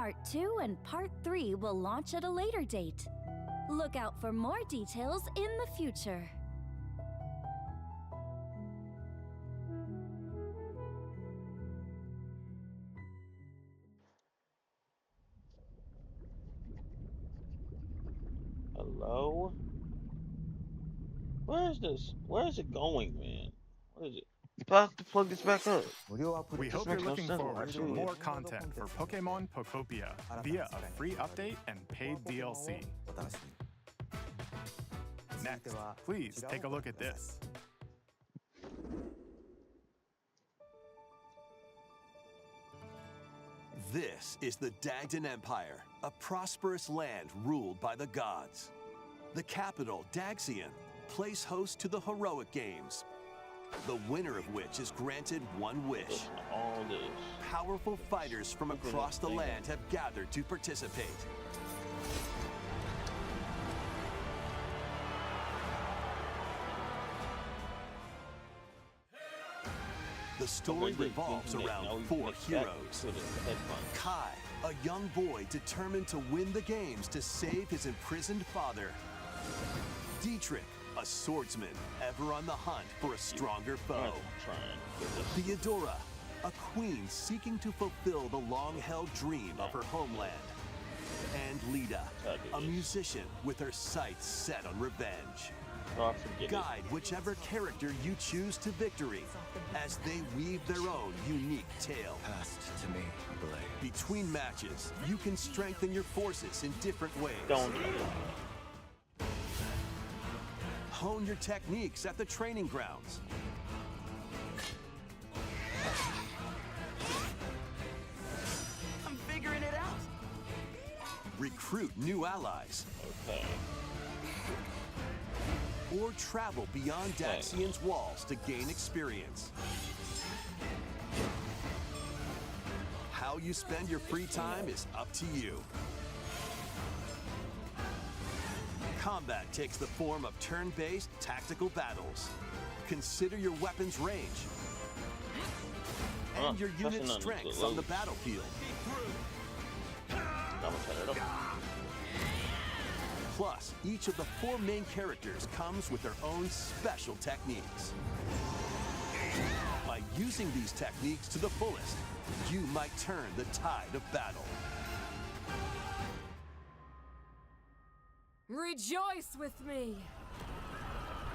Part 2 and Part 3 will launch at a later date. Look out for more details in the future. Hello? Where is this? Where is it going, man? What is it? Do I have to plug this back up? We This hope you're makes no looking sense. forward to Actually, more content for Pokemon Pokopia via a free update and paid DLC. Next, please take a look at this. This is the Dagdan Empire, a prosperous land ruled by the gods. The capital, Daxian, plays host to the Heroic Games, the winner of which is granted one wish. all this. Powerful fighters from across the land have gathered to participate. The story revolves around four heroes. Kai, a young boy determined to win the games to save his imprisoned father. Dietrich, a swordsman ever on the hunt for a stronger foe. Theodora, a queen seeking to fulfill the long-held dream of her homeland. And Lida, a musician with her sights set on revenge. Guide whichever character you choose to victory as they weave their own unique tale. Passed to me, Blade. Between matches, you can strengthen your forces in different ways. Hone your techniques at the training grounds. I'm figuring it out. Recruit new allies. Okay. Or travel beyond Daxian's walls to gain experience. How you spend your free time is up to you. Combat takes the form of turn-based tactical battles. Consider your weapon's range and your unit's strengths on the battlefield. Plus, each of the four main characters comes with their own special techniques. By using these techniques to the fullest, you might turn the tide of battle. Rejoice with me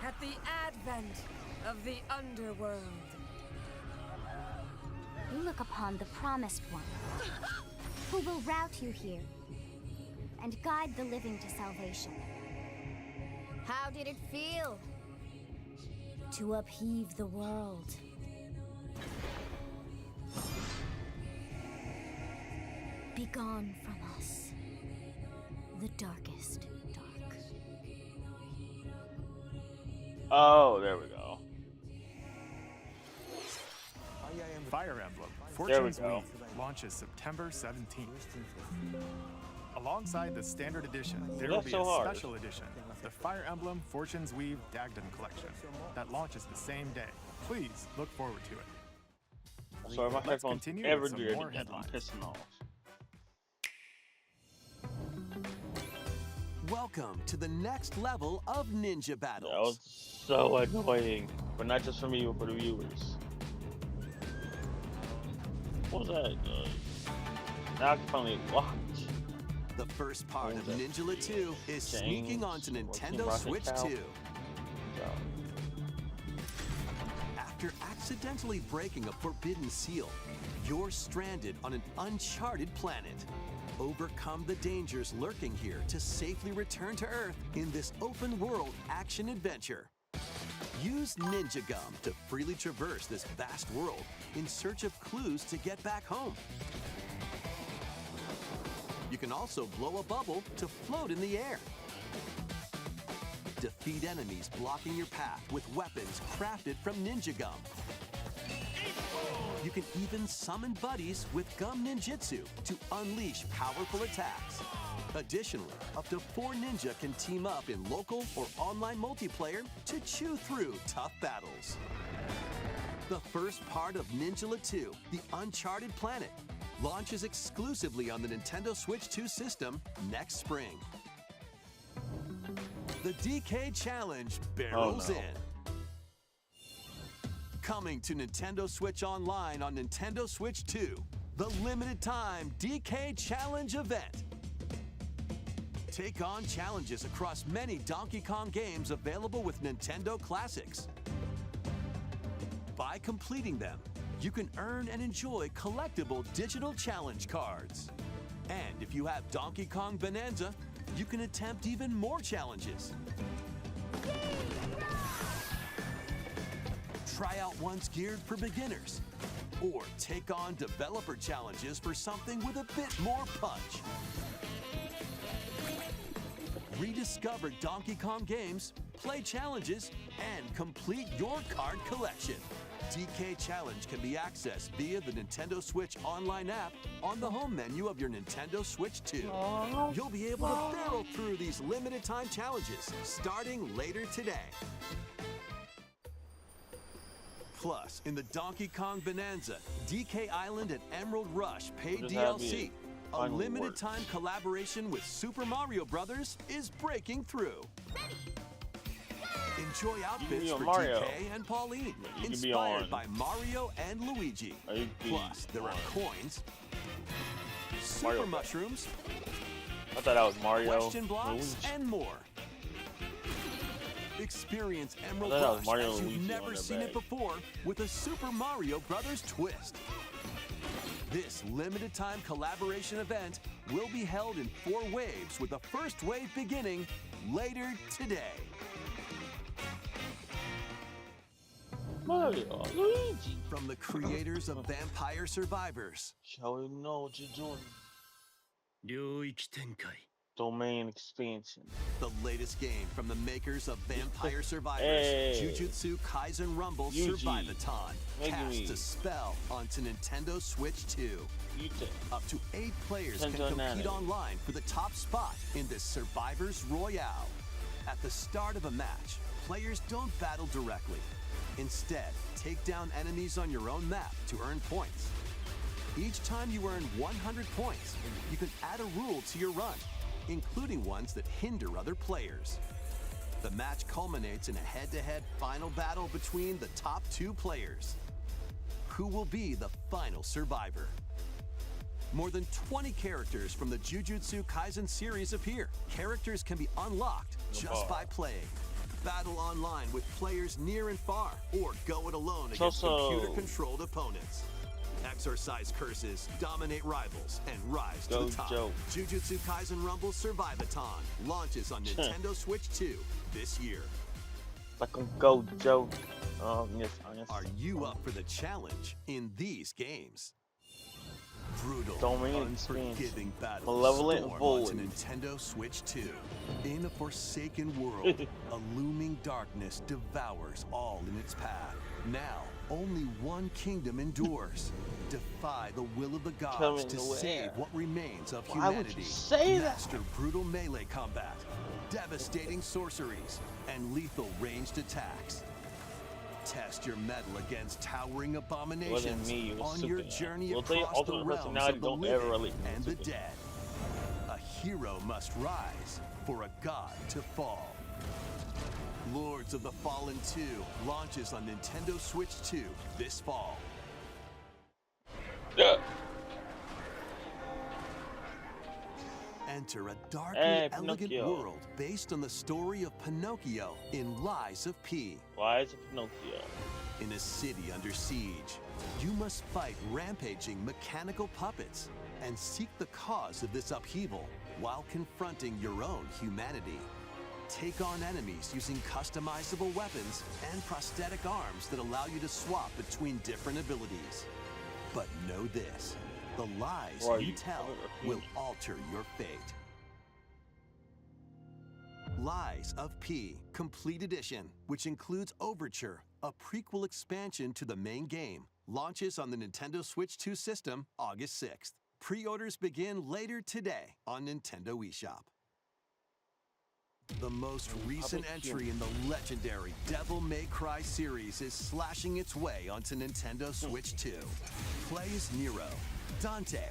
at the advent of the underworld. You look upon the Promised One, who will route you here and guide the living to salvation. How did it feel to upheave the world? Begone from us, the darkest dark. Oh, there we go. Fire Emblem There we Fortune's go. Weave launches September 17th. Alongside the standard edition, there That's will be so a hard. special edition, the Fire Emblem Fortune's Weave Dagdan Collection, that launches the same day. Please look forward to it. Sorry, my Let's headphones continue ever with some do more anything. I'm headlines. pissing off. Welcome to the next level of ninja battles. That was so annoying, but not just for me, but for the viewers. What was that? Now I can finally watch. The first part of What was that? Ninja 2 is sneaking onto James, Nintendo Rocket Switch Cow. 2. After accidentally breaking a forbidden seal, you're stranded on an uncharted planet. Overcome the dangers lurking here to safely return to Earth in this open-world action-adventure. Use Ninja Gum to freely traverse this vast world in search of clues to get back home. You can also blow a bubble to float in the air. Defeat enemies blocking your path with weapons crafted from Ninja Gum. You can even summon buddies with Gum Ninjutsu to unleash powerful attacks. Additionally, up to 4 ninja can team up in local or online multiplayer to chew through tough battles. The first part of Ninja 2, The Uncharted Planet, launches exclusively on the Nintendo Switch 2 system next spring. The DK Challenge barrels in. Coming to Nintendo Switch Online on Nintendo Switch 2, the limited time DK Challenge event. Take on challenges across many Donkey Kong games available with Nintendo Classics. By completing them, you can earn and enjoy collectible digital challenge cards. And if you have Donkey Kong Bonanza, you can attempt even more challenges. Try out ones geared for beginners, or take on developer challenges for something with a bit more punch. Rediscover Donkey Kong games, play challenges, and complete your card collection. DK Challenge can be accessed via the Nintendo Switch Online app on the home menu of your Nintendo Switch 2. You'll be able to barrel through these limited time challenges starting later today. Plus, in the Donkey Kong Bonanza, DK Island and Emerald Rush paid DLC, a limited time collaboration with Super Mario Bros. Is breaking through. Enjoy outfits for Mario. DK and Pauline, inspired by Mario and Luigi. Plus, there are coins, super Mario. mushrooms, I thought that was Mario. question blocks, Luigi. and more. Experience Emerald I thought that Rush was Mario as and you've Luigi never on their seen it bag. before with a Super Mario Brothers twist. This limited time collaboration event will be held in 4 waves with the first wave beginning later today. Mario, Luigi. From the creators of Vampire Survivors, Shall we know what you're doing? Domain expansion. the latest game from the makers of Vampire Survivors, Hey. Jujutsu Kaisen Rumble Yuji. Survivathon, Megumi. casts a spell onto Nintendo Switch 2. You take. Up to 8 players can Nintendo compete Nano. online for the top spot in this Survivors Royale. At the start of a match, players don't battle directly. Instead, take down enemies on your own map to earn points. Each time you earn 100 points, you can add a rule to your run, including ones that hinder other players. The match culminates in a head-to-head final battle between the top 2 players. Who will be the final survivor? More than 20 characters from the Jujutsu Kaisen series appear. Characters can be unlocked just by playing. Battle online with players near and far, or go it alone against computer-controlled opponents. Exorcise curses, dominate rivals, and rise to the top. Gojo. Jujutsu Kaisen Rumble Survivathon launches on Nintendo Switch 2 this year. Like a Gojo. Yes. Are you up for the challenge in these games? Brutal, Domain unforgiving battles Malevolent storm void. onto Nintendo Switch 2. In a forsaken world, a looming darkness devours all in its path. Now, only one kingdom endures. Defy the will of the gods to save what remains of Why would humanity. you say that? Master brutal melee combat, devastating sorceries, and lethal ranged attacks. Test your mettle against towering abominations me, it was on your Superman. journey We'll tell you, across the Ultimate realms Personality of the don't ever living release and the Superman. dead. A hero must rise for a god to fall. Lords of the Fallen 2 launches on Nintendo Switch 2 this fall. Yeah. Enter a darkly Hey, elegant Pinocchio. world based on the story of Pinocchio in Lies of P. Why is it Pinocchio? In a city under siege, you must fight rampaging mechanical puppets and seek the cause of this upheaval while confronting your own humanity. Take on enemies using customizable weapons and prosthetic arms that allow you to swap between different abilities. But know this, the lies Why you you tell have a will refugee? alter your fate. Lies of P Complete Edition, which includes Overture, a prequel expansion to the main game, launches on the Nintendo Switch 2 system August 6th. Pre-orders begin later today on Nintendo eShop. The most recent entry in the legendary Devil May Cry series is slashing its way onto Nintendo Switch 2. Play as Nero, Dante,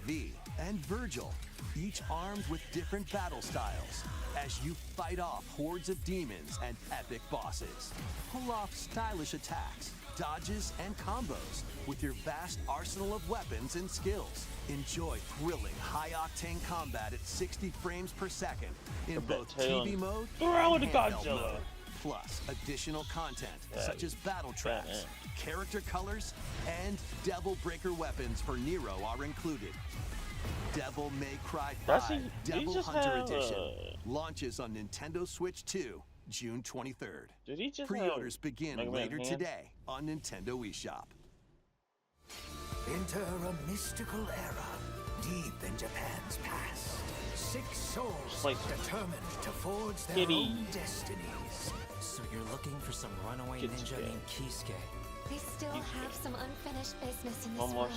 V, and Virgil, each armed with different battle styles, as you fight off hordes of demons and epic bosses. Pull off stylish attacks, dodges, and combos with your vast arsenal of weapons and skills. Enjoy thrilling, high-octane combat at 60 frames per second in both TV mode and handheld mode. Plus, additional content such as battle tracks, character colors, and Devil Breaker weapons for Nero are included. Devil May Cry 5 Devil Hunter Edition launches on Nintendo Switch 2, June 23rd. Did he just Pre-orders begin later today on Nintendo eShop. Enter a mystical era deep in Japan's past. 6 souls determined to forge their own destinies. So you're looking for some runaway ninja named Kisuke? They still have some unfinished business in this world.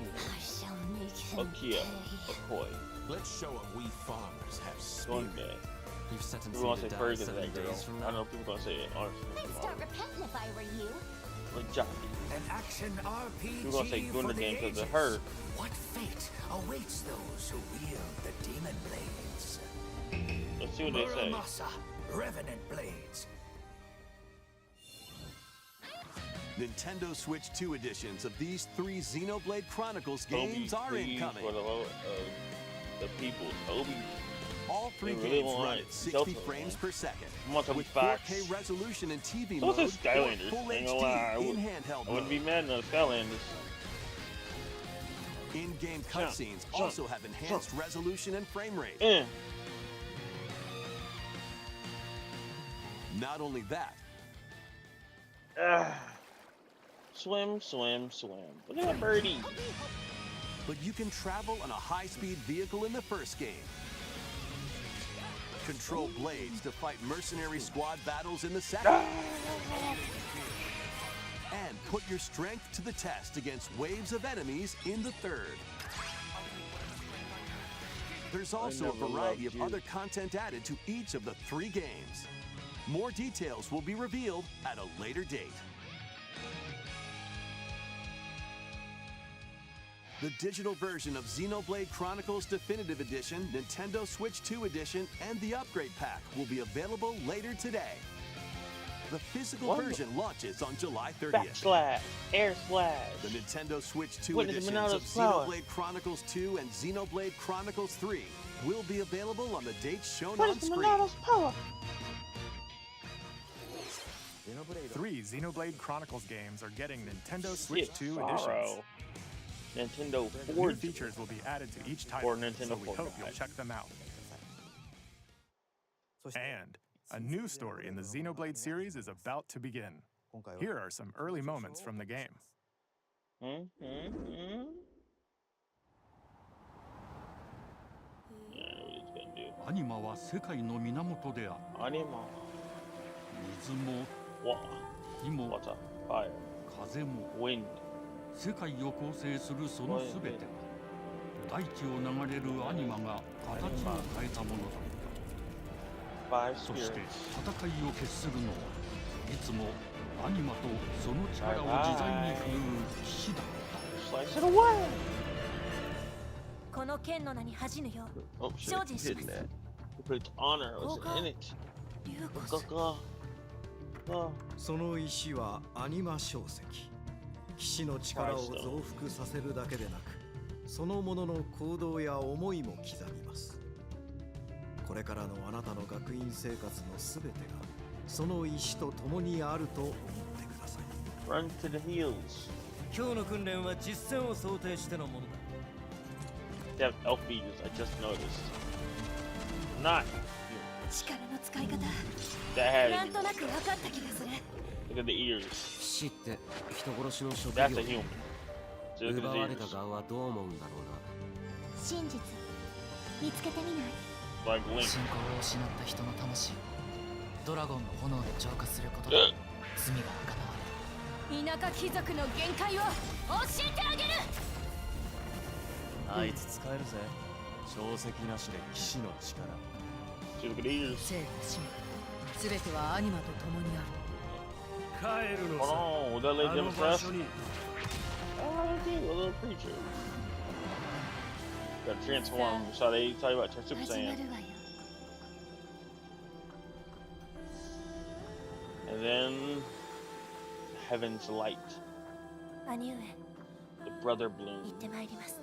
I shall make him pay. Let's show them we farmers have spirit. You've sentenced People me gonna to say die Fergus 7 that girl. days from I now. know people gonna say it. I'd start repenting if I were you. Like Johnny. An action RPG People gonna say for Gunnar the game because ages. of her. What fate awaits those who wield the demon blades? Let's see what they say. Muramasa, Revenant Blades. Nintendo Switch 2 editions of these 3 Xenoblade Chronicles games are incoming. For the people, Toby. All 3 They really games want run it. at 60 Delta, frames per second, I want Toby with Fox. 4K resolution in TV So mode what's this or Skylanders? Full Ain't gonna lie, HD in handheld I wouldn't be mode. mad at the Skylanders. In-game cutscenes also have enhanced resolution and frame rate. Not only that, Swim, swim, swim. Look at that birdie. but you can travel on a high-speed vehicle in the first game. Control blades to fight mercenary squad battles in the second. And put your strength to the test against waves of enemies in the third. There's also a variety of other content added to each of the 3 games. More details will be revealed at a later date. The digital version of Xenoblade Chronicles Definitive Edition, Nintendo Switch 2 Edition, and the Upgrade Pack will be available later today. The physical version launches on July 30th. Backslash, air slash. The Nintendo Switch 2 Witness editions Monato's of flower. Xenoblade Chronicles 2 and Xenoblade Chronicles 3 will be available on the dates shown on screen. Power? 3 Xenoblade Chronicles games are getting Nintendo Switch Shit, 2 sorrow. editions. Nintendo New 4 features will be added to each title, or Nintendo so we 4 hope you'll guide. check them out. And a new story in the Xenoblade series is about to begin. Here are some early moments from the game. Yeah, I know what he's gonna do. アニマは世界の源である。 Anima, 水も water, 火も water, fire, 風も wind. 世界を構成するそのすべては大地を流れるアニマが形を変えたものだ。 Five そして spirits. 戦いを決するのはいつもアニマとその力を自在に振るう騎士だった。 Slice it away. この剣の名に恥じぬよう Oh shit, he did that. He put its honor was in it. 竜こそ Oh, その石はアニマ小石。騎士の力を増幅させるだけでなく、そのものの行動や思いも刻みます。これからのあなたの学院生活のすべてがその石と共にあると思ってください。 run to the hills. 今日の訓練は実戦を想定してのものだ。 They have elf beaters, I just noticed. Not 力の使い方 that なん has となく分かった気がする look at the ears. 死って人殺しの職 That's 業 a human. So look 奪 at わ his れた ears. 側はどう思うんだろうな。真実見つけてみない？ Like Link. 信仰を失った人の魂をドラゴンの炎で浄化することで罪が贖われる。田舎貴族の限界を教えてあげる。あいつ使えるぜ。小石なしで騎士の力。 See, look at the ears. 生と死すべてはアニマと共にある。帰るの Hold さ。 on, was that lady あ in の the 場 press? 所に Oh, I did, a little preacher. Gotta transform. So they tell you about Super 始ま Saiyan. るわよ And then Heaven's Light. 兄上 The Brother Bloom. 行ってまいります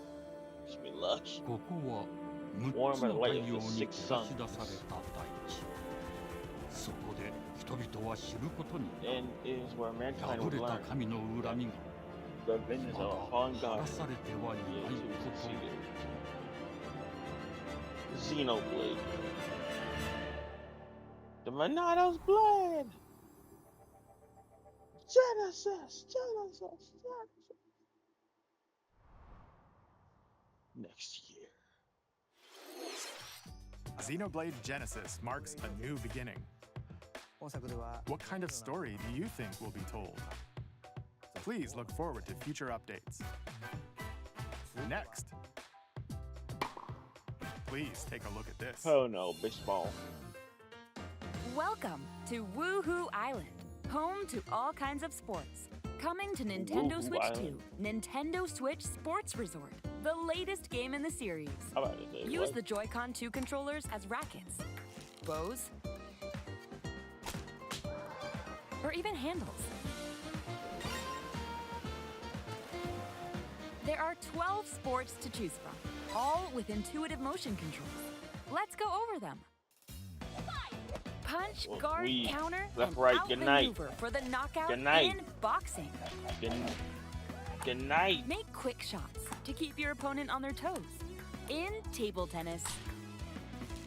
Wish me luck. ここは Warm 6つ by the の light 太陽 of the に sixth 照 sun. らし出された大地。そこで人々は知ることに And it is where mankind 破 would れた learn 神の恨みが the vengeance ま of だ a fallen 晴 god らされてはい yet ない to こ be と succeeded. Xenoblade. The Monato's blood! Genesis! Genesis! Genesis! Next year. Xenoblade Genesis marks a new beginning. What kind of story do you think will be told? Please look forward to future updates. Next, please take a look at this. Oh no, baseball. Welcome to Woohoo Island, home to all kinds of sports. Coming to Nintendo Woohoo Switch Island. 2, Nintendo Switch Sports Resort, the latest game in the series. How about it? Use the Joy-Con 2 controllers as rackets, bows, or even handles. There are 12 sports to choose from, all with intuitive motion controls. Let's go over them. Punch, Well, guard, we- counter, left, and right, good night. outmaneuver for the knockout Good night. in boxing. Good night. Make quick shots to keep your opponent on their toes. In table tennis,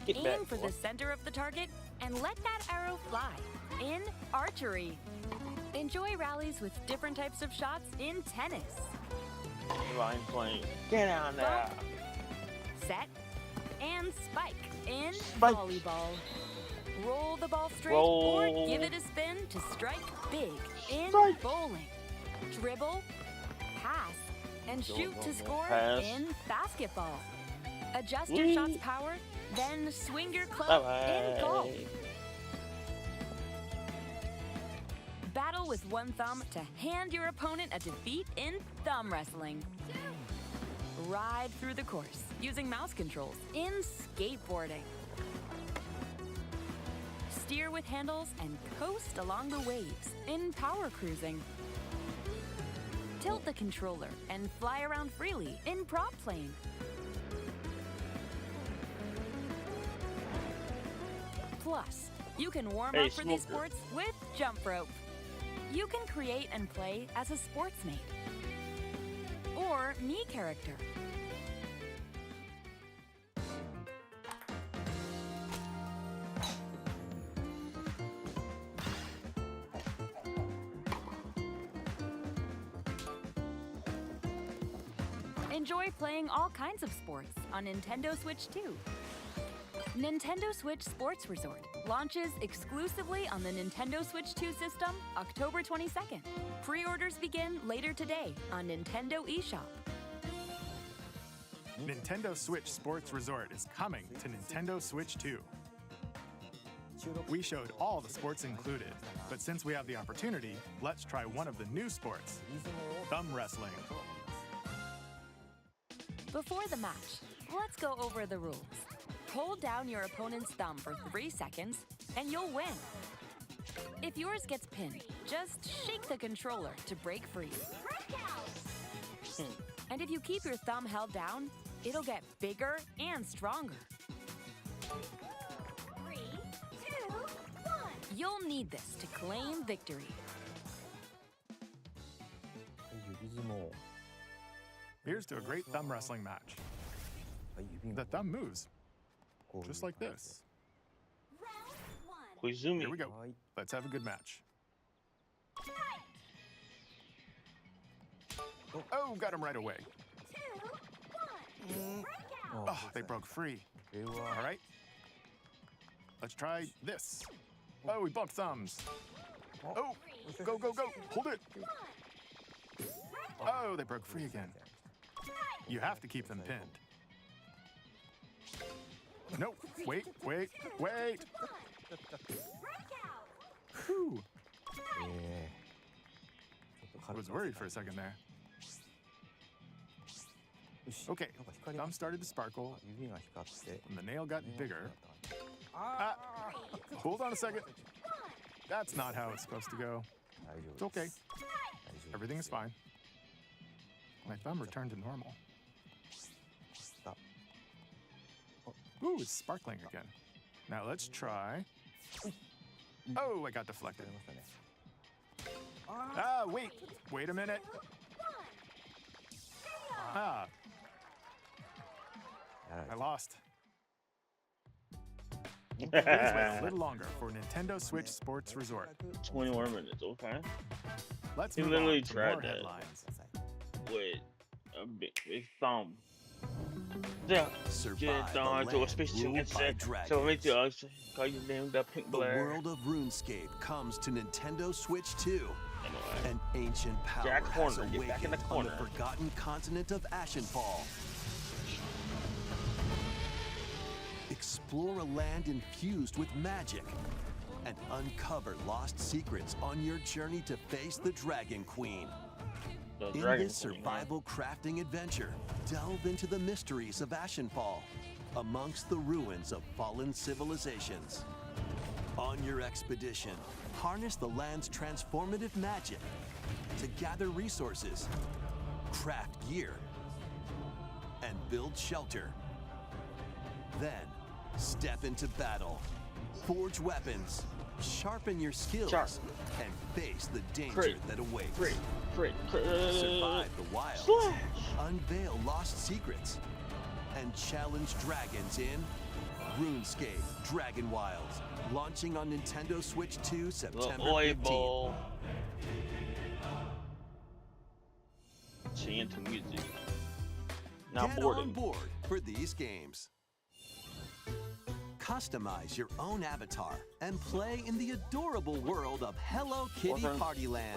Get aim back, for boy. the center of the target and let that arrow fly. In archery, enjoy rallies with different types of shots in tennis. Line playing. Get on there. Set and spike in Spike. volleyball. Roll the ball straight Roll. or give it a spin to strike big in Strike. bowling. Dribble, pass, and shoot to score Pass. in basketball. Adjust your Whee. shot's power, then swing your club in golf. Bye-bye. Battle with one thumb to hand your opponent a defeat in thumb wrestling. Ride through the course using mouse controls in skateboarding. Steer with handles and coast along the waves in power cruising. Tilt the controller and fly around freely in prop plane. Plus, you can warm Hey, up for these Smoker. sports with jump rope. You can create and play as a sportsmate or me character. Enjoy playing all kinds of sports on Nintendo Switch 2. Nintendo Switch Sports Resort launches exclusively on the Nintendo Switch 2 system October 22nd. Pre-orders begin later today on Nintendo eShop. Nintendo Switch Sports Resort is coming to Nintendo Switch 2. We showed all the sports included, but since we have the opportunity, let's try one of the new sports, thumb wrestling. Before the match, let's go over the rules. Hold down your opponent's thumb for 3 seconds, and you'll win. If yours gets pinned, just shake the controller to break free. And if you keep your thumb held down, it'll get bigger and stronger. 3, 2, 1. You'll need this to claim victory. Here's to a great thumb wrestling match. The thumb moves, just like this. Koizumi. Here we go. Let's have a good match. Oh, got him right away. 2, 1. Oh, they broke free. All right. Let's try this. Oh, we bumped thumbs. Oh, go, go, go. Hold it. Oh, they broke free again. You have to keep them pinned. No, wait, wait, wait. Whew. I was worried for a second there. Okay, thumb started to sparkle, and the nail got bigger. Hold on a second. That's not how it's supposed to go. It's okay. Everything is fine. My thumb returned to normal. Ooh, it's sparkling again. Now let's try. Oh, I got deflected. Wait a minute. I lost. Please wait a little longer for Nintendo Switch Sports Resort. 20 more minutes, okay. Let's He move literally on to tried more that headlines. with a big thumb. Yeah, Survive to a the land space ruled by so dragons. make you call your name the Pink The Blair. world of RuneScape comes to Nintendo Switch 2. Anyway, An ancient power Jack has Horner, get back in awakened the on the corner. forgotten continent of Ashenfall. Explore a land infused with magic and uncover lost secrets on your journey to face the Dragon Queen. In this survival crafting adventure, delve into the mysteries of Ashenfall amongst the ruins of fallen civilizations. On your expedition, harness the land's transformative magic to gather resources, craft gear, and build shelter. Then, step into battle, forge weapons, sharpen your skills, and face the danger that awaits. Survive the wilds, unveil lost secrets, and challenge dragons in RuneScape Dragon Wilds, launching on Nintendo Switch 2 September 15th. Change to music. Now Get on board for these games. Customize your own avatar and play in the adorable world of Hello Kitty Partyland.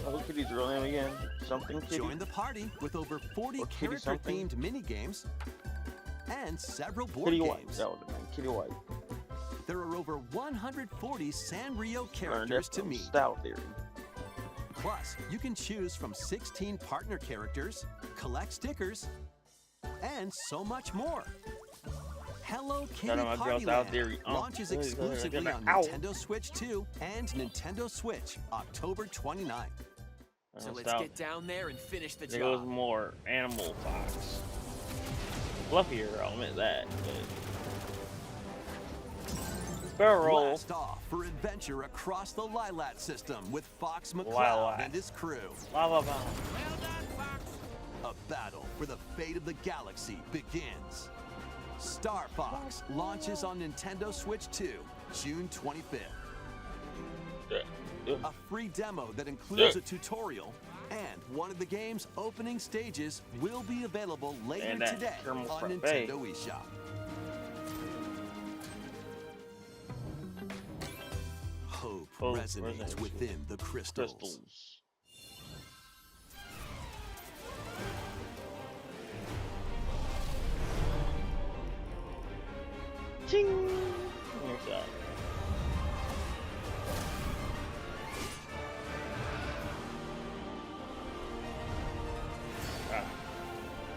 Hello Kitty's real name again? Something Kitty? Join the party with over 40 character-themed mini-games and several board Kitty games. White. That would have been Kitty White. There are over 140 Sanrio characters to meet. Style theory. Plus, you can choose from 16 partner characters, collect stickers, and so much more. Hello Kitty Partyland launches exclusively on Nintendo Switch 2 and Nintendo Switch October 29th. So let's get down there and finish the There goes job. more Animal Fox. Fluffier, I'll admit that. Barrel. Blast off for adventure across the Lilat system with Fox McCloud Lilat. and his crew. Lava bomb. A battle for the fate of the galaxy begins. Star Fox launches on Nintendo Switch 2, June 25th. A free demo that includes a tutorial and one of the game's opening stages will be available later today on Nintendo eShop. Hope resonates within the crystals. Ching! Where's that?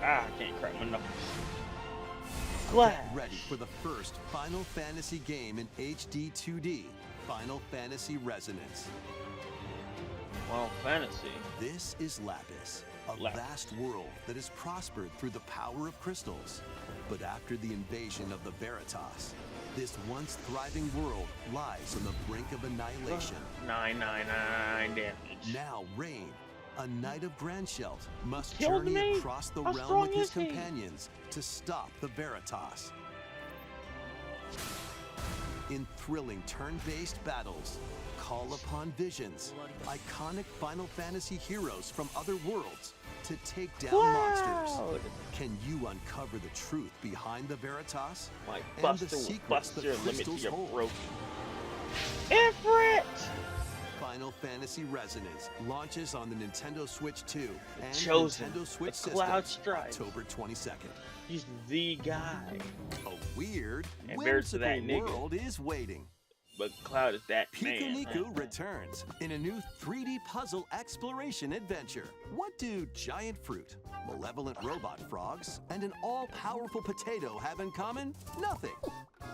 I can't crack my knuckles. Get ready for the first Final Fantasy game in HD 2D, Final Fantasy Resonance. Final Fantasy? This is Lapis, a vast world that has prospered through the power of crystals. But after the invasion of the Veritas, this once thriving world lies on the brink of annihilation. 999 damage. Now Rain, a knight of Grandshelt, must Killed journey me? across the How realm strong with his is he? companions to stop the Veritas. In thrilling turn-based battles, call upon visions, iconic Final Fantasy heroes from other worlds to take down monsters. Can you uncover the truth behind the Veritas My and the buster will secrets bust that your limit to crystals your hold? broken. Ifrit! Final Fantasy Resonance launches on the Nintendo Switch 2 and Chosen, Nintendo Switch the Cloud systems Strife. October 22nd. He's the guy. A weird, And bears to whimsical that nigga. world is waiting. but Cloud is that Piku man. Niku returns in a new 3D puzzle exploration adventure. What do giant fruit, malevolent robot frogs, and an all-powerful potato have in common? Nothing,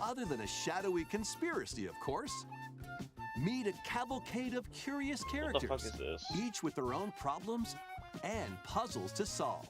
other than a shadowy conspiracy, of course. Meet a cavalcade of curious characters, What the fuck is this? each with their own problems and puzzles to solve.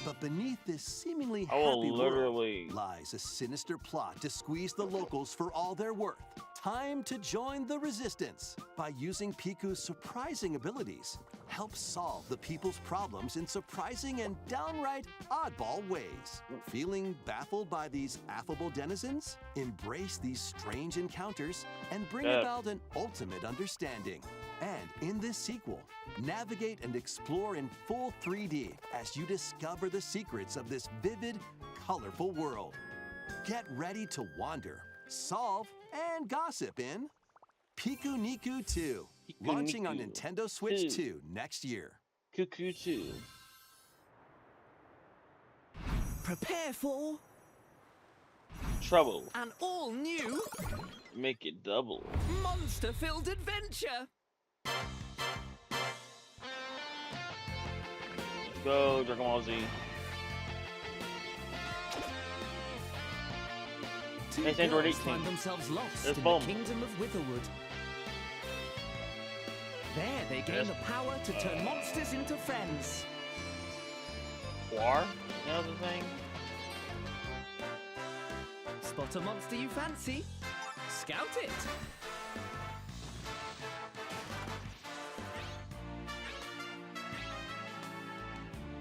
But beneath this seemingly I will happy literally- world lies a sinister plot to squeeze the locals for all they're worth. Time to join the resistance. By using Piku's surprising abilities, help solve the people's problems in surprising and downright oddball ways. Feeling baffled by these affable denizens? Embrace these strange encounters and bring Yeah. about an ultimate understanding. And in this sequel, navigate and explore in full 3D as you discover the secrets of this vivid, colorful world. Get ready to wander, solve, and gossip in Piku Niku 2, launching on Niku Nintendo Switch 2. 2 next year. Cuckoo 2. Prepare for Trouble. an all-new Make it double. monster-filled adventure. Let's go, Dragon Ball Z. Two It's Android girls 18. find themselves lost There's in Bulma. the kingdom of Witherwood. There, they gain There's- the power to turn monsters into friends. War? You know the thing? Spot a monster you fancy? Scout it!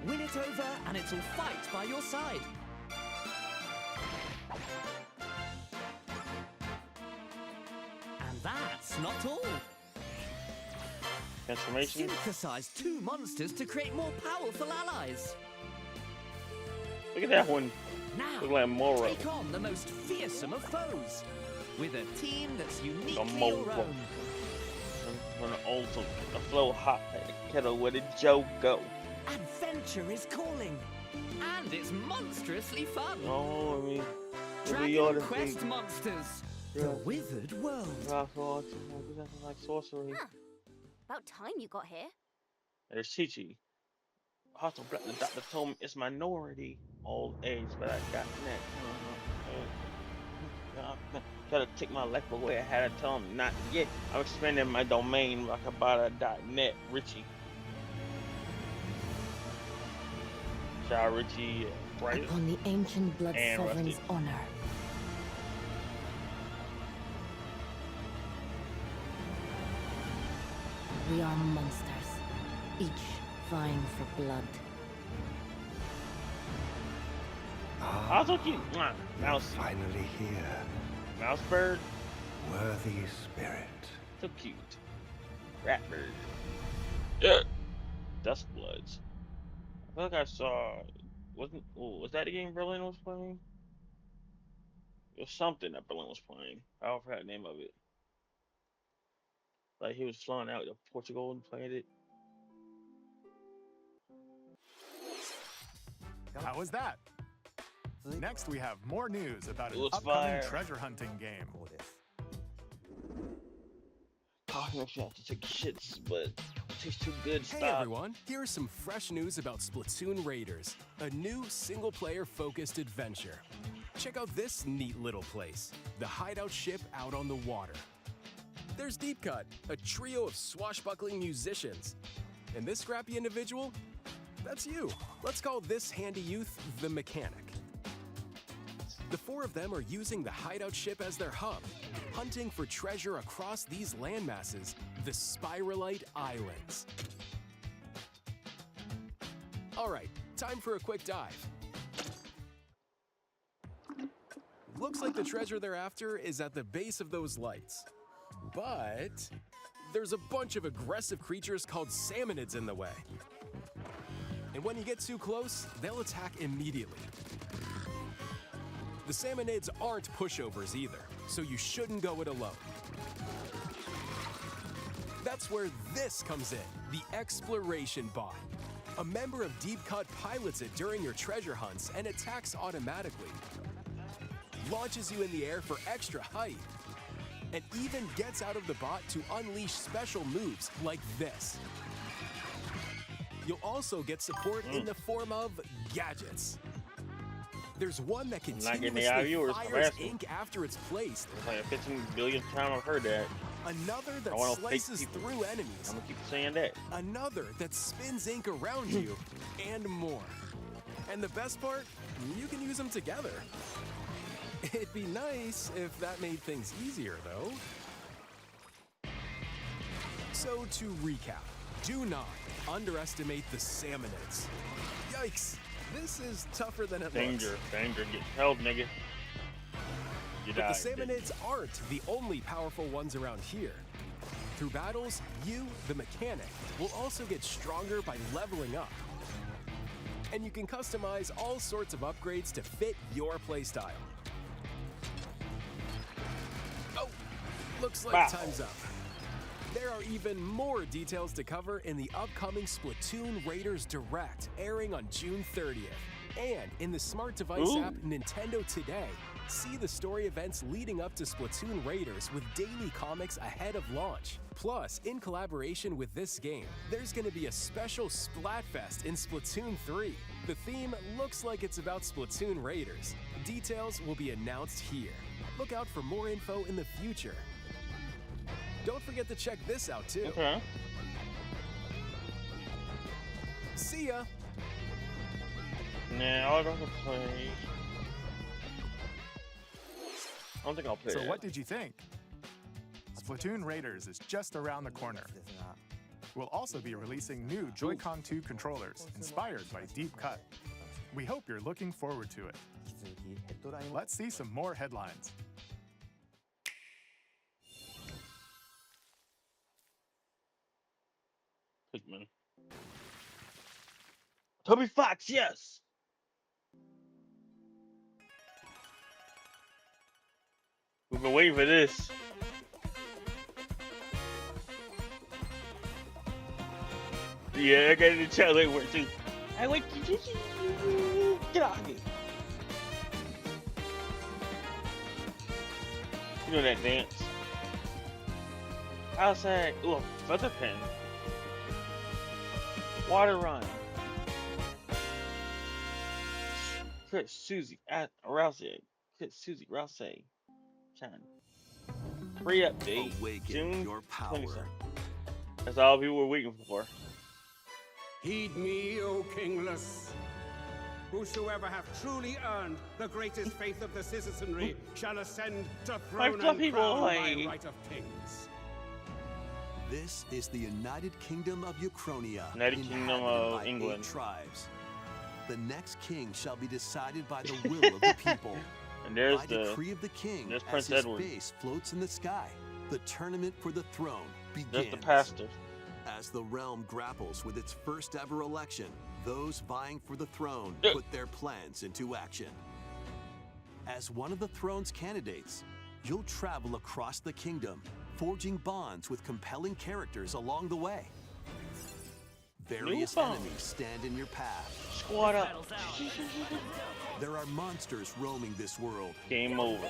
Win it over and it'll fight by your side. And that's not all. Transformation? Synthesize two monsters to create more powerful allies. Look at that one. Now, Look like Moro. take on the most fearsome of foes with a team that's uniquely Moro. your own. When also a flow hot like a kettle where the Joe go. Adventure is calling, and it's monstrously fun. Oh, I mean, we ought Dragon to Quest be. Monsters, Yeah. the Withered World. Like sorcery. Huh. About time you got here. There's Chi-Chi. Hostile Black, the doctor told me it's minority old age, but I got next. Try to take my life away. I had to tell him not yet. I'm expanding my domain, Rockabada.net. Richie. Shah Richie, Bright. Upon the ancient blood And sovereign's Rusty. honor. We are monsters, each vying for blood. Also cute. Mouse. Finally here. Mouse bird. Worthy spirit. So cute. Ratbird. Yeah. Duskbloods. I feel like I saw. Was that the game Berlin was playing? It was something that Berlin was playing. I forgot the name of it. Like he was flying out to Portugal and playing it. How was that? Next, we have more news about an It was upcoming fire. treasure hunting game. Oh, I actually have to take shits, but it tastes too good. Hey Stop. everyone, here's some fresh news about Splatoon Raiders, a new single-player focused adventure. Check out this neat little place, the hideout ship out on the water. There's Deep Cut, a trio of swashbuckling musicians. And this scrappy individual, that's you. Let's call this handy youth the Mechanic. The four of them are using the hideout ship as their hub, hunting for treasure across these landmasses, the Spiralite Islands. All right, time for a quick dive. Looks like the treasure they're after is at the base of those lights. But there's a bunch of aggressive creatures called salmonids in the way. And when you get too close, they'll attack immediately. The salmonids aren't pushovers either, so you shouldn't go it alone. That's where this comes in, the Exploration Bot. A member of Deep Cut pilots it during your treasure hunts and attacks automatically. Launches you in the air for extra height, and even gets out of the bot to unleash special moves like this. You'll also get support in the form of gadgets. There's one that continuously fires ink after it's placed. It's like a 15 billion time I've heard that. Another that slices through enemies. I'm gonna keep saying that. Another that spins ink around you, and more. And the best part, you can use them together. It'd be nice if that made things easier, though. So to recap, do not underestimate the Salmonids. Yikes, this is tougher than it looks. Danger, get held, nigga. But the Salmonids aren't the only powerful ones around here. Through battles, you, the mechanic, will also get stronger by leveling up. And you can customize all sorts of upgrades to fit your playstyle. Oh, looks like time's up. There are even more details to cover in the upcoming Splatoon Raiders Direct, airing on June 30th. And in the smart device app Nintendo Today, see the story events leading up to Splatoon Raiders with daily comics ahead of launch. Plus, in collaboration with this game, there's going to be a special Splatfest in Splatoon 3. The theme looks like it's about Splatoon Raiders. Details will be announced here. Look out for more info in the future. Don't forget to check this out too. Okay. See ya! Nah, I don't play. I don't think I'll play So that. what did you think? Splatoon Raiders is just around the corner. We'll also be releasing new Joy-Con 2 controllers inspired by Deep Cut. We hope you're looking forward to it. Let's see some more headlines. Pikmin. Toby Fox, yes! We've been waiting for this. Yeah, I got it in the chat later too. I went. Get out of here. You know that dance. Outside. Ooh, a feather pen. Water run. Chris, Susie, Rousey. Chris, Susie, Rousey. Chan. Free update. June your power. 27th. That's all people were waiting for. Heed me, O kingless. Whosoever hath truly earned the greatest faith of the citizenry shall ascend to throne and crown by right of kings. This is the United Kingdom of Uchronia. United Kingdom of England. 8 tribes. The next king shall be decided by the will of the people. And there's by the decree of the king, there's as Prince his Edward. face floats in the sky, the tournament for the throne begins. There's the pastor. As the realm grapples with its first ever election, those vying for the throne put their plans into action. As one of the throne's candidates, you'll travel across the kingdom, forging bonds with compelling characters along the way. Various enemies stand in your path. Squad up. There are monsters roaming this world. Game over.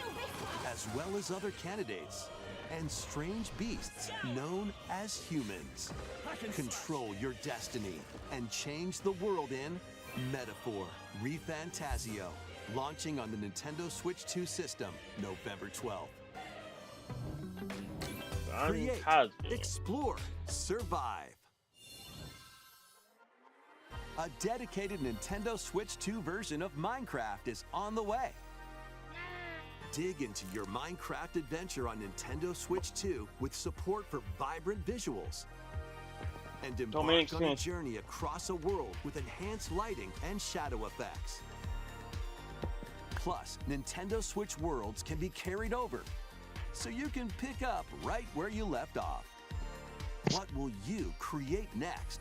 As well as other candidates and strange beasts known as humans. Control your destiny and change the world in Metaphor ReFantazio, launching on the Nintendo Switch 2 system November 12th. Create, explore, survive. A dedicated Nintendo Switch 2 version of Minecraft is on the way. Dig into your Minecraft adventure on Nintendo Switch 2 with support for vibrant visuals. And embark on a journey across a world with enhanced lighting and shadow effects. Plus, Nintendo Switch worlds can be carried over, so you can pick up right where you left off. What will you create next?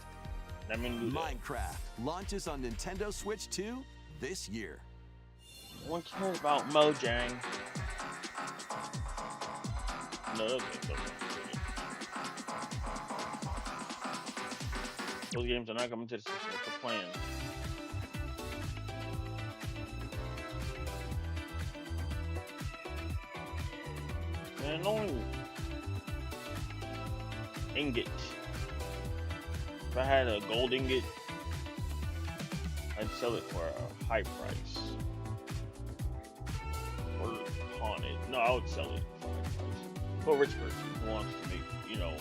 Minecraft launches on Nintendo Switch 2 this year. No one cares about Mojang. No, those games are not coming to the system. It's a plan. And only ingot. If I had a gold ingot, I'd sell it for a high price. Or pawn it. No, I would sell it for a high price. For a rich person who wants to make, you know,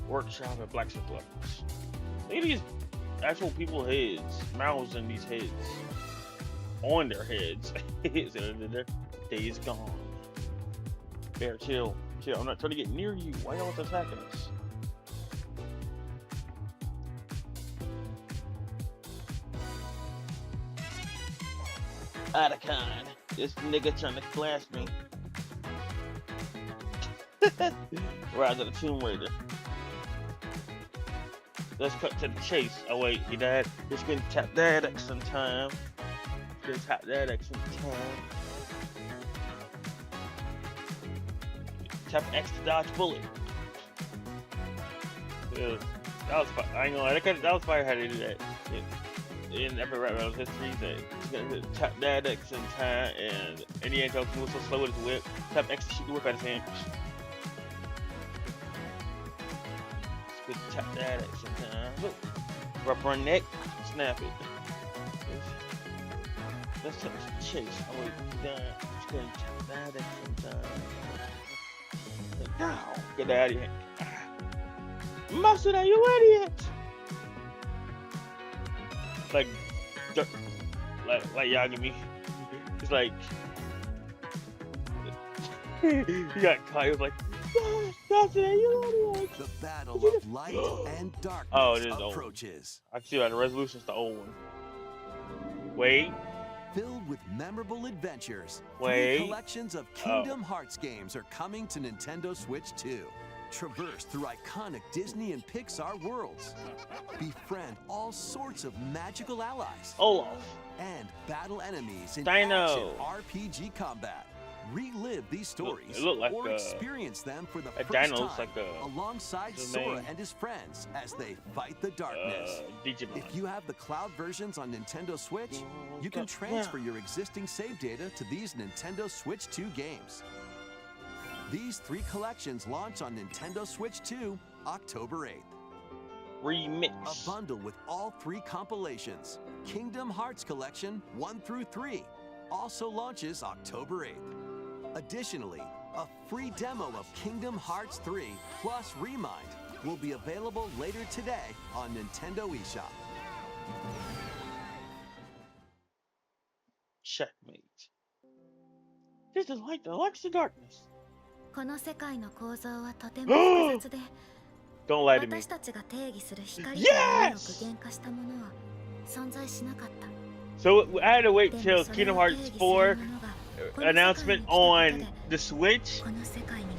workshop at blacksmith weapons. Look at these actual people heads, mouths in these heads. On their heads. Their days gone. Bear, chill. Chill. I'm not trying to get near you. Why y'all attacking us? Otacon. This nigga trying to clash me. Rise of the Tomb Raider. Let's cut to the chase. Oh wait, he died. Just gonna tap that X some time. Just tap that X some time. Tap X to dodge bullet. Yeah, that was fire. I ain't gonna lie, that was fire how they do that. In Epic Rap Battles history, that he's gonna tap that X in time, and Indiana Jones moves so slow with his whip. Tap X to shoot the whip out of his hand. Just tap that X in time. Look, rubber neck, snap it. Let's touch the chase. Oh wait, down. Just gonna tap that X in time. Now, get out of here. Mustard, you idiot! Like Yagami. It's like he got caught. He was like, Mustard, you idiot! The battle of light and darkness approaches. I can see that the resolution's the old one. Wait. Filled with memorable adventures, Wait. 3 collections of Kingdom Hearts games are coming to Nintendo Switch 2. Traverse through iconic Disney and Pixar worlds. Befriend all sorts of magical allies. Olaf. And battle enemies in Dino. action RPG combat. Relive these stories like or experience them for the first Dino time looks like alongside Sora and his friends as they fight the darkness. If you have the cloud versions on Nintendo Switch, you can transfer your existing save data to these Nintendo Switch 2 games. These 3 collections launch on Nintendo Switch 2 October 8th. Remix. A bundle with all 3 compilations. Kingdom Hearts Collection 1 through 3 also launches October 8th. Additionally, a free demo of Kingdom Hearts 3 plus Remind will be available later today on Nintendo eShop. Checkmate. This is like the Alexa Darkness. この世界の構造はとても複雑で、 Don't lie to me. 私たちが定義する光と闇を具現化したものは存在しなかった。 So I had to wait till Kingdom Hearts 4 announcement on the Switch. この世界にも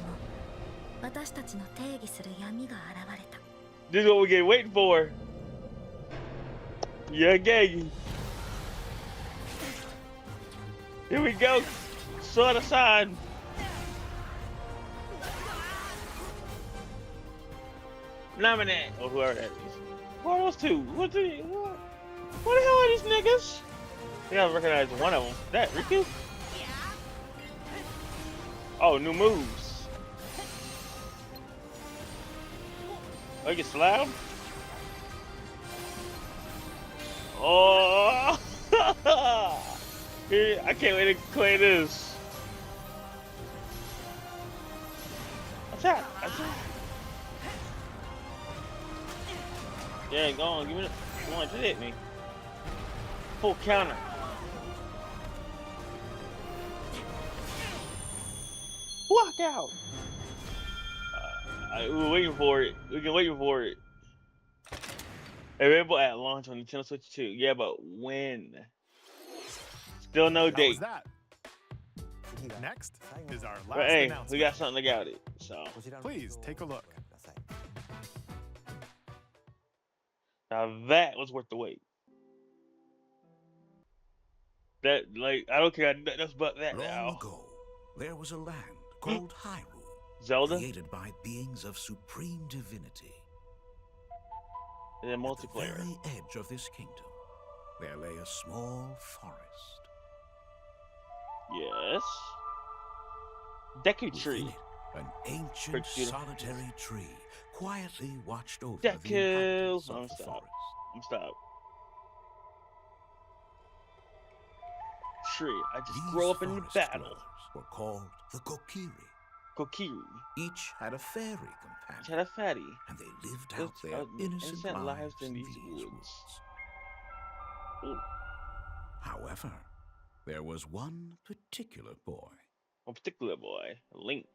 私たちの定義する闇が現れた。 This is what we get waiting for. Yeah, gang. Here we go. Sword aside. Nominate or whoever that is. What are those two? What the hell are these niggas? I think I recognize one of them. That Riku? Oh, new moves. Oh, you get slammed? Oh! I can't wait to play this. Attack! Attack! Yeah, go on, give me the. You want to hit me? Full counter. Walk out! We're waiting for it. We can wait for it. Available at launch on Nintendo Switch 2. Yeah, but when? Still no date. That. Next is our last But hey, announcement. we got something about it. So Please take a look. now that was worth the wait. That I don't care nothing else but that Long now. ago, there was a land called Hyrule, Zelda? created by beings of supreme divinity. And then At the multiplayer. very edge of this kingdom, there lay a small forest. Yes. Deku Tree. Within it, An ancient solitary tree quietly watched over That the kills. inhabitants of I'm the stop. forest. I'm stop. Tree. I just These grow up in the forest battle. dwellers were called the Kokiri. Kokiri. Each had a fairy companion. Each had a fatty. And they lived out their innocent lives in these woods. Ooh. However, there was one particular boy. One particular boy, Link,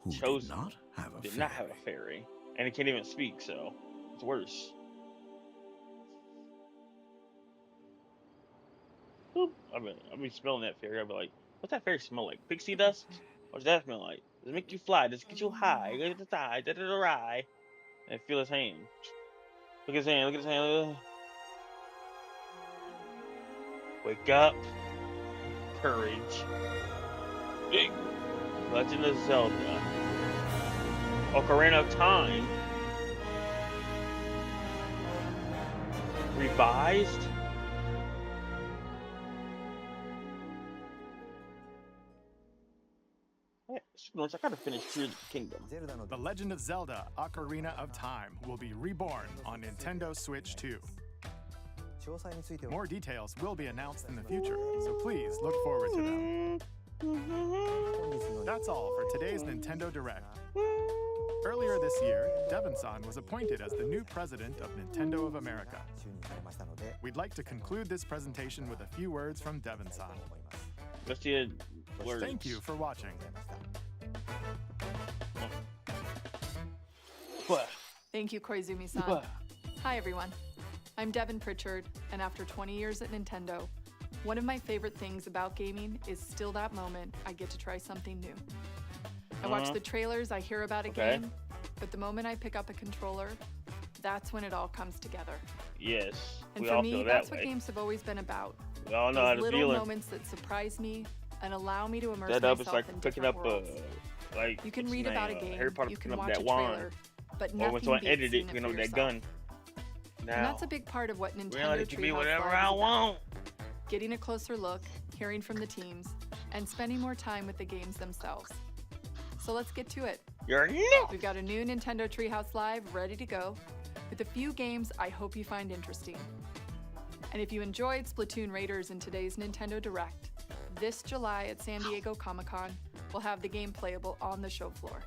who chosen, did not have a did fairy. not have a fairy, and he can't even speak, so it's worse. Boop. I've been smelling that fairy. I'll be like, what's that fairy smell like? Pixie dust? What's that smell like? Does it make you fly? Does it get you high? Get the side, da-da-da-ride, and feel his hand. Look at his hand. Look at his hand. Wake up. Courage. Big. Legend of Zelda. Ocarina of Time. Revised. I gotta finish Tears of the Kingdom. The Legend of Zelda: Ocarina of Time will be reborn on Nintendo Switch 2. More details will be announced in the future, so please look forward to them. That's all for today's Nintendo Direct. Earlier this year, Devon-san was appointed as the new president of Nintendo of America. We'd like to conclude this presentation with a few words from Devon-san. Let's see words. Thank you for watching. Thank you, Koizumi-san. Hi, everyone. I'm Devin Pritchard, and after 20 years at Nintendo, one of my favorite things about gaming is still that moment I get to try something new. I watch the trailers, I hear about a game, but the moment I pick up a controller, that's when it all comes together. Yes, And we for all me, feel that's that what way. games have always been about. We all know how Those to little feel it. moments that surprise me and allow me to immerse That up myself is like in picking different up worlds. like You can what's read his about a name? game, Harry Potter you can picking up watch that a wand, trailer, but or when nothing someone beats edited seeing it picking for up that yourself. gun. And Now, that's a big part of what Nintendo reality can be Treehouse whatever Live I is about. want. Getting a closer look, hearing from the teams, and spending more time with the games themselves. So let's get to it. You're next. We've got a new Nintendo Treehouse Live ready to go, with a few games I hope you find interesting. And if you enjoyed Splatoon Raiders in today's Nintendo Direct, this July at San Diego Comic-Con, we'll have the game playable on the show floor.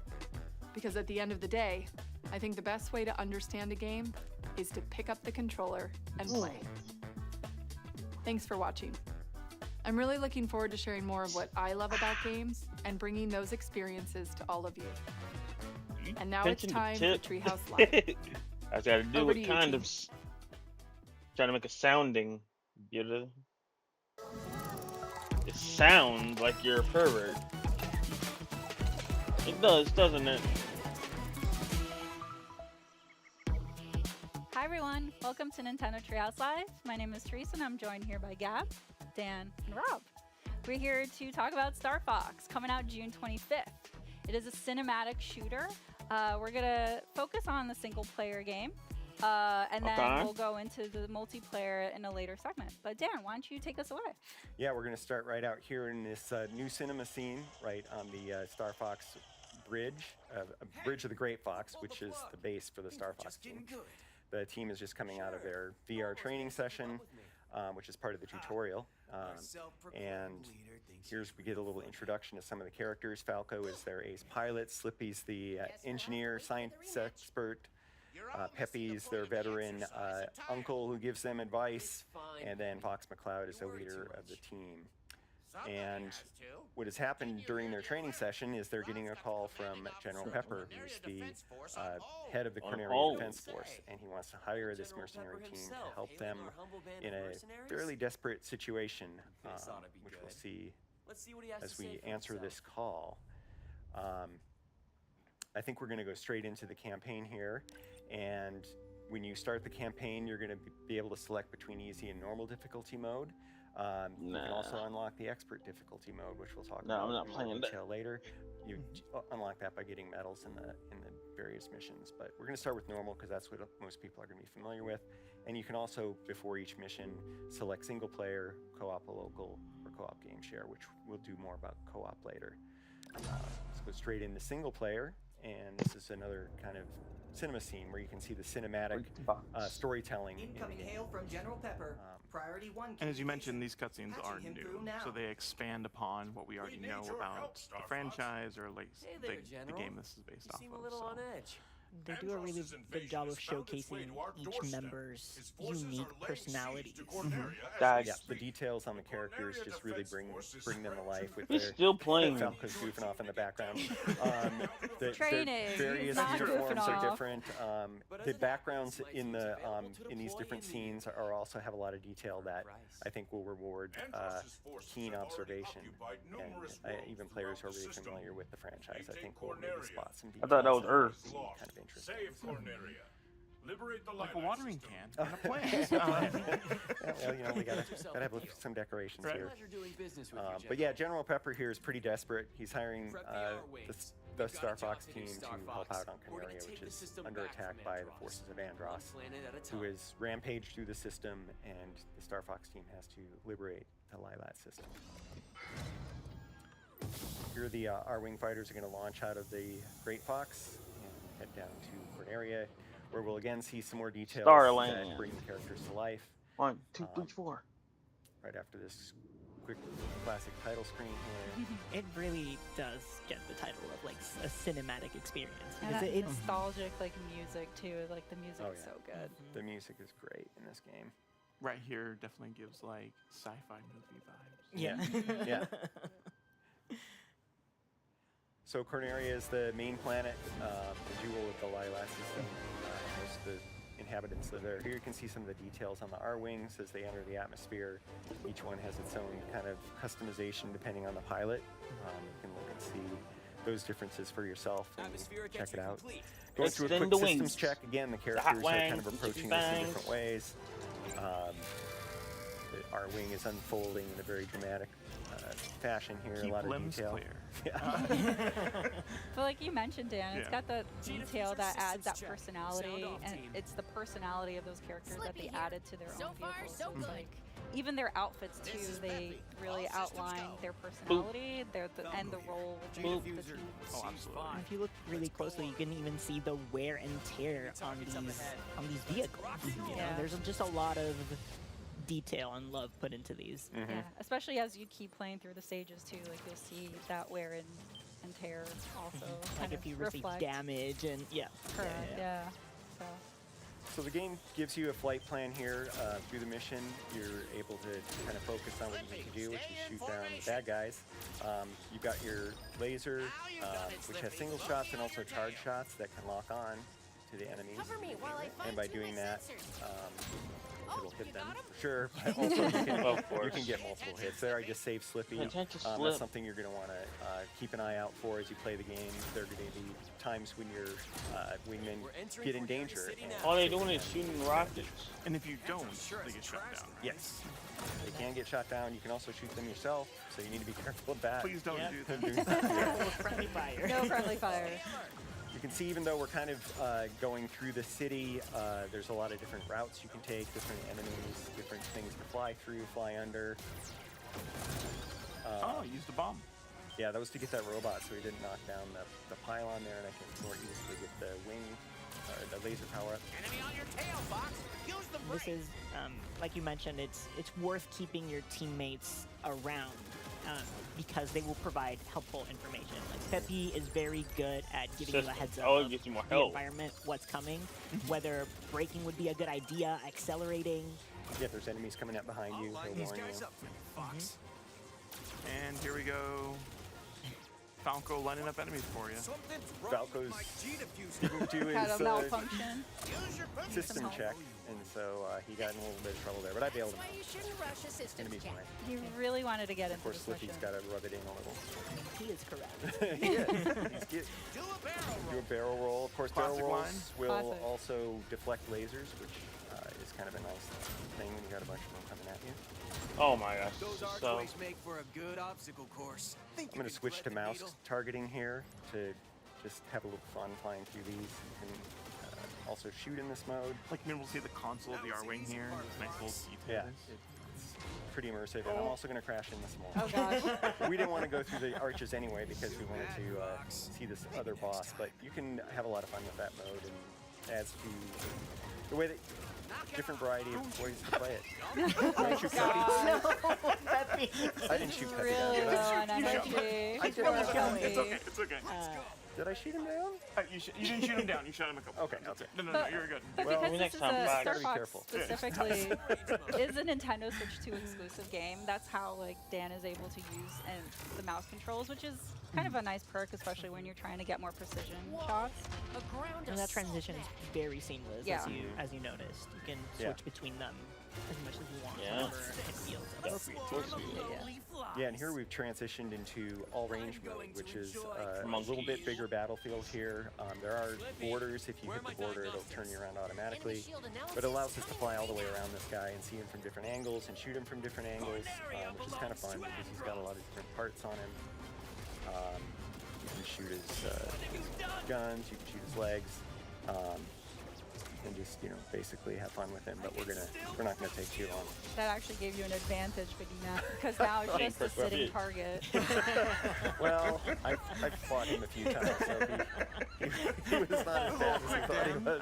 Because at the end of the day, I think the best way to understand a game is to pick up the controller and play. Thanks for watching. I'm really looking forward to sharing more of what I love about games and bringing those experiences to all of you. And now it's time for Treehouse Live. I gotta do Over it to you, kind team. of trying to make a sounding. You know? It sounds like you're a pervert. It does, doesn't it? Hi everyone, welcome to Nintendo Treehouse Live. My name is Teresa and I'm joined here by Gab, Dan, and Rob. We're here to talk about Star Fox, coming out June 25th. It is a cinematic shooter. We're gonna focus on the single player game, and then we'll go into the multiplayer in a later segment. But Dan, why don't you take us away? Yeah, we're gonna start right out here in this new cinema scene, right on the Star Fox bridge, Bridge of the Great Fox, which is the base for the Star Fox team. The team is just coming out of their VR training session, which is part of the tutorial. And here's we get a little introduction to some of the characters. Falco is their ace pilot. Slippy's the engineer, science expert. Peppy's their veteran uncle who gives them advice. And then Fox McCloud is the leader of the team. And what has happened during their training session is they're getting a call from General Pepper, who's the head of the Corneria Defense Force, and he wants to hire this mercenary team to help them in a fairly desperate situation, which we'll see as we answer this call. I think we're going to go straight into the campaign here, and when you start the campaign, you're going to be able to select between easy and normal difficulty mode. You can also unlock the expert difficulty mode, which we'll talk about I'm not in playing more that. detail later. You unlock that by getting medals in the various missions. But we're going to start with normal because that's what most people are going to be familiar with. And you can also, before each mission, select single player, co-op a local, or co-op game share, which we'll do more about co-op later. Let's go straight into single player, and this is another kind of cinema scene where you can see the cinematic storytelling in the game. Hail from General Pepper. Priority 1. And as you mentioned, these cutscenes are new, so they expand upon what we already know about the franchise or like the game this is based off of. So. They do a really good job of showcasing each member's unique personalities. Yeah, the details on the characters just really bring them to life. With He's their still playing. Falco's goofing off in the background. Training. Various uniforms are different. The backgrounds in these different scenes also have a lot of detail that I think will reward keen observation. And even players who are really familiar with the franchise, I think, will maybe spot some details. I thought that was Earth. Kind of interesting. Save Corneria. Liberate the like a watering can and a plant. Well, we gotta have some decorations here. But yeah, General Pepper here is pretty desperate. He's hiring the Star Fox team to help out on Corneria, which is under attack by the forces of Andross, who has rampaged through the system, and the Star Fox team has to liberate the Lylat system. Here, the R-Wing fighters are going to launch out of the Great Fox and head down to Corneria, where we'll again see some more details that bring the characters to life. 1, 2, 3, 4. Right after this quick classic title screen here. It really does get the title of like a cinematic experience. And that nostalgic like music too. Like the music is so good. The music is great in this game. Right here definitely gives like sci-fi movie vibes. Yeah. So Corneria is the main planet, the jewel of the Lylat system. Most of the inhabitants live there. Here you can see some of the details on the R-Wings as they enter the atmosphere. Each one has its own kind of customization depending on the pilot. You can look and see those differences for yourself and check it out. Going through a quick systems check, again, the characters are kind of approaching this in different ways. The R-Wing is unfolding in a very dramatic fashion here. Keep a lot of limbs detail. Clear. But like you mentioned, Dan, it's got the detail that adds that personality, and it's the personality of those characters that they added to their own vehicles. So it's like even their outfits too, they really outline their personality, and the role with the team. Oh, absolutely. And if you look really closely, you can even see the wear and tear on these vehicles. You know, there's just a lot of detail and love put into these. Yeah, especially as you keep playing through the stages too, like you'll see that wear and tear also. Like if you receive damage and Correct. Yeah. So the game gives you a flight plan here. Through the mission, you're able to kind of focus on what you need to do, which is shoot down bad guys. You've got your laser, which has single shots and also charge shots that can lock on to the enemies. And by doing that, it'll hit them for sure, but also you can get multiple hits there. I just saved Slippy. That's something you're going to want to keep an eye out for as you play the game. There are going to be times when your wingmen get in danger. All they're doing is shooting rockets. And if you don't, they get shot down. Yes. They can get shot down. You can also shoot them yourself, so you need to be careful of that. Please don't do that. No friendly fire. No friendly fire. You can see, even though we're kind of going through the city, there's a lot of different routes you can take, different enemies, different things to fly through, fly under. Used a bomb. Yeah, that was to get that robot so he didn't knock down the pylon there, and I can more easily get the wing, the laser power up. Enemy on your tail, Fox. Use the brake. This is, like you mentioned, it's worth keeping your teammates around. Because they will provide helpful information. Like Peppy is very good at giving you a heads up of get you more the help. environment, what's coming, whether braking would be a good idea, accelerating. Yeah, if there's enemies coming up behind you, he'll warn you. And here we go. Falco lining up enemies for you. Falco's didn't do his system check, and so he got in a little bit of trouble there, but I bailed him out. Enemies fine. He really wanted to get into this mission. Of course, Slippy's got to rub it in a little. He is correct. He is. Do a barrel roll. Of course, barrel rolls will also deflect lasers, which is kind of a nice thing when you got a bunch of them coming at you. Oh my gosh. Those archways make for a good obstacle course. I'm going to switch to mouse targeting here to just have a little fun flying through these. You can also shoot in this mode. Like, maybe we'll see the console of the R-Wing here. It's nice little detail. Yeah, it's pretty immersive, and I'm also going to crash in the small. Oh gosh. We didn't want to go through the arches anyway because we wanted to see this other boss, but you can have a lot of fun with that mode, and adds to the way that different variety of ways to play it. Did you shoot Peppy? I didn't shoot Peppy Really down. low on energy. I did. It's okay. It's okay. Did I shoot him down? You didn't shoot him down. You shot him a couple. Okay. times. Okay. No, But- you're good. But Well, because next this is time, a gotta be Star careful. Fox specifically is a Nintendo Switch 2 exclusive game, that's how like Dan is able to use the mouse controls, which is kind of a nice perk, especially when you're trying to get more precision shots. And that transition is very seamless, Yeah. as you noticed. You can Yeah. switch between them as much as you want, Yeah. whenever it feels appropriate. Yeah, and here we've transitioned into all-range mode, which is a little bit bigger battlefield here. There are borders. If you hit the border, it'll turn you around automatically. But it allows us to fly all the way around this guy and see him from different angles and shoot him from different angles, which is kind of fun because he's got a lot of different parts on him. You can shoot his guns, you can shoot his legs, and just basically have fun with him. But we're not gonna take too long. That actually gave you an advantage, because now it's just a sitting target. Well, I've fought him a few times, so he was not as bad as he thought he was.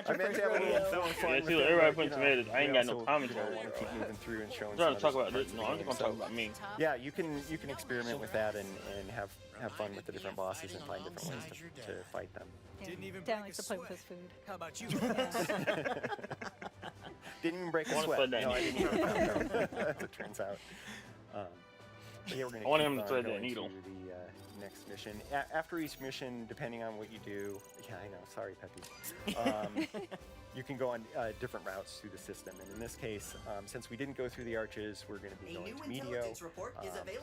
I meant to have a little fun with see, him, everybody but, putting tomatoes. I ain't got no we commentary. want to keep moving through and showing. I'm trying to some talk other about this. parts No, of I'm the just game. gonna talk about me. Yeah, you can experiment with that and have fun with the different bosses and find different ways to fight them. Dan likes to play with his food. How about you? Didn't even break a wanna sweat. thread that No, I needle. didn't. As it turns out. But yeah, we're gonna I want keep him to on thread that going needle. to the next mission. After each mission, depending on what you do, yeah, I know. Sorry, Peppy. You can go on different routes through the system, and in this case, since we didn't go through the arches, we're going to be going to Medio.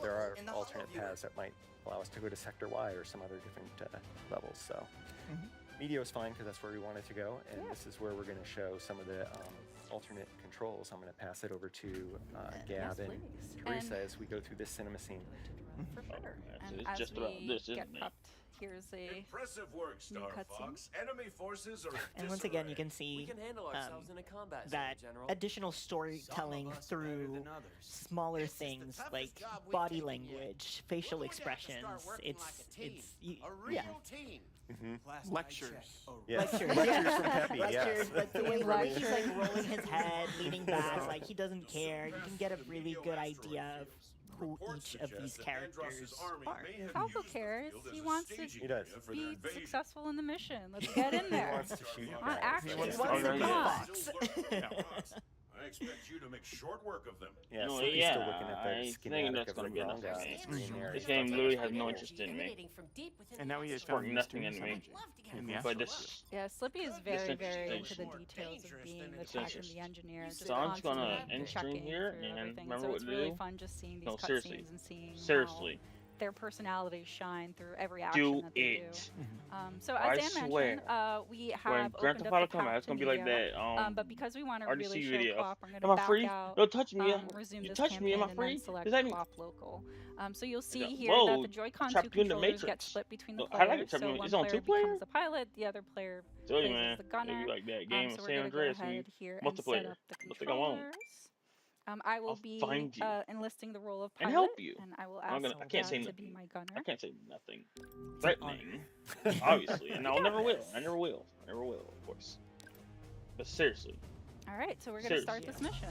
There are alternate paths that might allow us to go to Sector Y or some other different levels. So Medio is fine because that's where we wanted to go, and this is where we're going to show some of the alternate controls. I'm going to pass it over to Gab and Teresa as we go through this cinema scene. For sure. And it's as just we about this, get isn't it? prepped, here's a Impressive work, new Star cutscene. Fox. Enemy forces are in And once again, you disarray. can see can handle ourselves in a combat zone, that General. additional storytelling through smaller things like body language, facial expressions. Yeah. Lectures. Yeah. Lectures, Lectures from Peppy, Lectures, yes. like the way From that me. he's like rolling his head, leaning back, like he doesn't care. You can get a really good idea of who each of these characters are. Falco cares. He wants to He does. be successful in the mission. Let's get in there. He wants to shoot On guys. action. He wants He wants to to be be a a fox. I expect you to make short work of them. Yeah, No, Slippy's yeah, still looking at the I think schematic that's of gonna the be enough Gronga for me. screen there. This game literally has no interest in me. And now he has Spark found nothing mysteries in me. in the But astral this, Yeah, Slippy is very, This very interesting. into the details of being the This tech and interesting. the engineer. Just So I'm just gonna constantly end stream checking here through and everything. remember So what it's to really do. fun just seeing these No, seriously. cutscenes and seeing Seriously. how their personalities shine through every action Do that they it. do. So I as Dan swear, mentioned, we when have Grand opened Theft up Auto the come out, path it's gonna to be like Medio, that. but because we want to RDC really show video. co-op, we're going Am I to free? back out, Don't touch me. resume You this touch me. Am I campaign, free? and then select Does that mean? co-op local. So you'll see Yeah. here Whoa, that the Joy-Con trapped 2 you in the controllers get Matrix. split between the I like players. it, trapped So you in- one it's on player two-player? becomes the pilot, the other player Tell you, plays man. as the gunner. It'd be like that game So of we're San going to go Andreas. ahead here and set Multiplayer. up the I think I won't. controllers. I will be find you. enlisting the role of pilot, And help you. and I will I'm ask gonna. I can't say Gab to nothing. be my gunner. I can't say nothing threatening, obviously, and I never will. I never will. I never will, of course. But seriously, All right, so we're going to start this mission.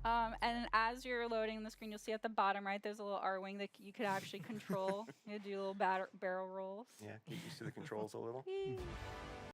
And as you're loading the screen, you'll see at the bottom right, there's a little R-wing that you could actually control. You do little barrel rolls. Yeah, get used to the controls a little.